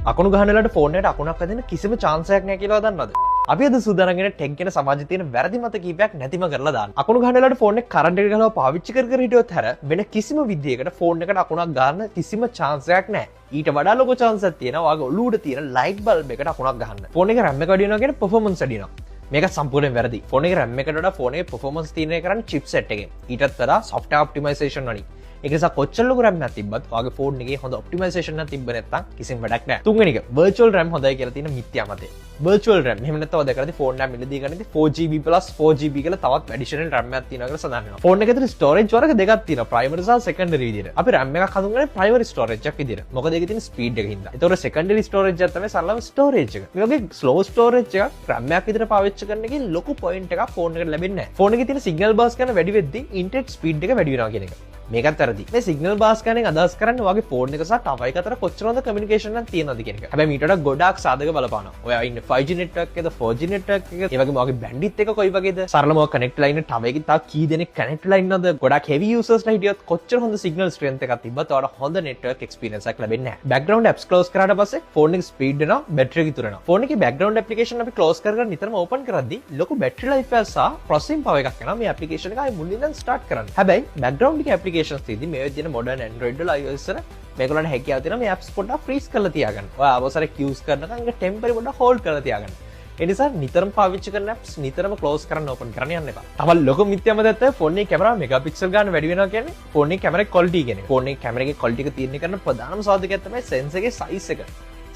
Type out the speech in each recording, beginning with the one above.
අකුණු ගහන වෙලාවට ෆෝන් එකට අකුණක් වැදෙන්න කිසිම chance එකක් නැහැ කියලා දන්නවද? අපි අද සූදානම් වෙන ටෙක් ගැන සමාජයේ තියෙන වැරදි මත කීපයක් නැතිම කරලා දාන්න. අකුණු ගහන වෙලාවට ෆෝන් එක කරන්ට් එක ගලව පාවිච්චි කර හිටියොත් හැර වෙන කිසිම විදියකට ෆෝන් එකට අකුණක් ගන්න කිසිම chance එකක් නැහැ. ඊට වඩා ලොකු chance එකක් තියෙනවා ඔයාගේ ඔළුවට තියෙන ලයිට් බල්බ් එකට අකුණක් ගහන්න. ෆෝන් එකේ RAM එක වැඩි වෙනවා කියන්නේ performance වැඩි වෙනවා. මේක සම්පූර්ණයෙන් වැරදි. ෆෝන් එකේ RAM එකට වඩා ෆෝන් එකේ performance තීරණය කරන්නේ chipset එකෙන්. ඊටත් වඩා software optimization වලින්. ඒක නිසා කොච්චර ලොකු RAM එකක් තිබ්බත් ඔයාගේ ෆෝන් එකේ හොඳ ඔප්ටිමයිසේෂන් එකක් තිබ්බ නැත්නම් කිසිම වැඩක් නැහැ. තුන්වෙනි එක virtual RAM හොඳයි කියලා තියෙන මිත්‍යා මතය. virtual RAM එහෙම නැත්නම් ඔය දැකලාදී ෆෝන් එක මිලදී ගන්නදී 4GB plus 4GB කියලා තවත් additional RAM එකක් තියෙනවා කියලා සඳහන් වෙනවා. ෆෝන් එකේ තියෙන storage වර්ග දෙකක් තියෙනවා. primary සහ secondary විදියට. අපි RAM එකක් හඳුන්වන්නේ primary storage එකක් විදියට. මොකද ඒකේ තියෙන speed එක හින්දා. ඒතකොට secondary storage එක තමයි සරලම storage එක. මේ වගේ slow storage එකක් RAM එකක් විදියට පාවිච්චි කරන එකේ ලොකු point එකක් ෆෝන් එකට ලැබෙන්නේ නැහැ. ෆෝන් එකේ තියෙන signal bus ගන්න වැඩි වෙද්දී internet speed එක වැඩි වෙනවා කියන එක. මේකත් වැරදි. මේ සිග්නල් බාස් ගන්න එක අදහස් කරන්නේ ඔයාගේ ෆෝන් එක සහ ටවර් එක අතර කොච්චර හොඳ කමියුනිකේෂන් එකක් තියෙනවද කියන එක. හැබැයි මීට වඩා ගොඩාක් සාධක බලපානවා. ඔයා ඉන්නේ 5G network එකද 4G network එකද ඒ වගේම ඔයාගේ bandwidth එක කොයි වගේද? සරලම ඔයා connect line ටවර් එකේ තා කී දෙනෙක් connect line නේද? ගොඩාක් heavy users ලා හිටියොත් කොච්චර හොඳ signal strength එකක් තිබ්බත් ඔයාලට හොඳ network experience එකක් ලැබෙන්නේ නැහැ. background apps close කරාට පස්සේ ෆෝන් එක speed වෙනවා, battery එක ඉතුරු වෙනවා. ෆෝන් එකේ background application අපි close කරගෙන නිතරම open කරද්දී ලොකු battery life එක සහ processing power එකක් යනවා මේ application එක ආයෙ මුලින් ඉඳන් start කරන්න. හැබැයි background එකේ applications තියෙදි මේ තියෙන modern Android වල iOS වල මේගොල්ලන්ට හැකියාව තියෙනවා මේ apps පොඩ්ඩක් freeze කරලා තියාගන්න. ඔයා අවසරයක් use කරනකම් ඒක temporary පොඩ්ඩක් hold කරලා තියාගන්න. ඒ නිසා නිතරම පාවිච්චි කරන apps නිතරම close කරන්න open කරන්න යන්න එපා. තවත් ලොකු මිත්‍යාම දැත්තේ ෆෝන් එකේ කැමරා මෙගාපික්සල් ගන්න වැඩි වෙනවා කියන්නේ ෆෝන් එකේ කැමරාවේ quality කියන එක. ෆෝන් එකේ කැමරාවේ quality එක තීරණය කරන ප්‍රධානම සාධකයක් තමයි sensor එකේ size එක.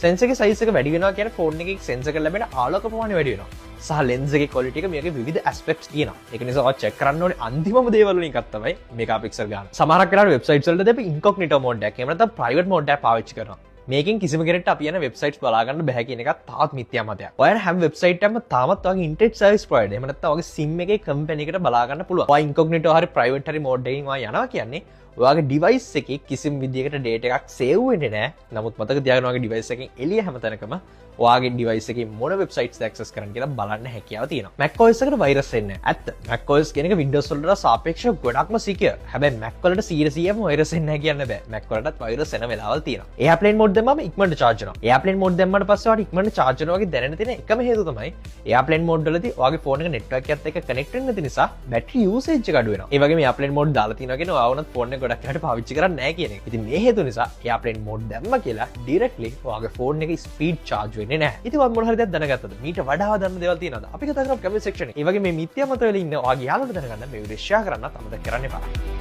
sensor එකේ size එක වැඩි වෙනවා කියන්නේ ෆෝන් එකේ sensor එක ලැබෙන ආලෝක ප්‍රමාණය වැඩි වෙනවා. සහ lens එකේ quality එක මේකේ විවිධ aspects තියෙනවා. ඒක නිසා ඔයා check කරන්න ඕනේ අන්තිමම දේවල් වලින් එකක් තමයි මෙගාපික්සල් ගන්න. සමහරක් වෙලාවට websites වලදී අපි incognito mode එකක් එහෙම නැත්නම් private mode එකක් පාවිච්චි කරනවා. මේකෙන් කිසිම කෙනෙක්ට අපි යන වෙබ්සයිට්ස් බලා ගන්න බෑ කියන එකත් තාත් මිත්‍යා මතයක්. ඔයාලා හැම වෙබ්සයිට් එකක්ම තාමත් ඔයාගේ ඉන්ටර්නෙට් සර්විස් ප්‍රොවයිඩර් එහෙම නැත්නම් ඔයාගේ SIM එකේ කම්පැනි එකට බලා ගන්න පුළුවන්. ඔයා incognito හරි private හරි mode එකකින් ඔයා යනවා කියන්නේ ඔයාගේ device එකේ කිසිම විදියකට data එකක් save වෙන්නේ නැහැ. නමුත් මතක තියාගන්න ඔයාගේ device එකෙන් එළිය හැමතැනකම ඔයාගේ device එකේ මොන websites access කරන්න කියලා බලන්න හැකියාව තියෙනවා. Mac OS එකට virus එන්නේ නැහැ. ඇත්ත. Mac OS කියන එක Windows වලට සාපේක්ෂව ගොඩක්ම secure. හැබැයි Mac වලට 100%ම virus එන්නේ නැහැ කියන්න බෑ. Mac වලටත් virus එන වෙලාවල් තියෙනවා. airplane mode දැම්මම ඉක්මනට charge වෙනවා. airplane mode දැම්මම පස්සේ ඔයාලට ඉක්මනට charge වෙනවා වගේ දැනෙන තියෙන එකම හේතුව තමයි airplane mode වලදී ඔයාගේ phone එක network එකත් එක්ක connect වෙන්නේ නැති නිසා battery usage එක අඩු වෙනවා. ඒ වගේම airplane mode දාලා තියෙනවා කියන්නේ ඔයා වුණත් phone එක ගොඩක් වෙලාවට පාවිච්චි කරන්නේ නැහැ කියන එක. ඉතින් මේ හේතුව නිසා airplane mode දැම්ම කියලා directly ඔයාගේ phone එකේ speed charge වෙන්නේ නැහැ. ඉතින් ඔයාලා මොන හරි දෙයක් දැනගත්තද? මීට වඩා දන්න දේවල් තියෙනවද? අපි කතා කරමු comment section එකේ. ඒ වගේ මේ මිත්‍යා මත වල ඉන්න ඔයාගේ යාළුවන්ට දැනගන්න මේ වීඩියෝ share කරන්නත් අමතක කරන්න එපා.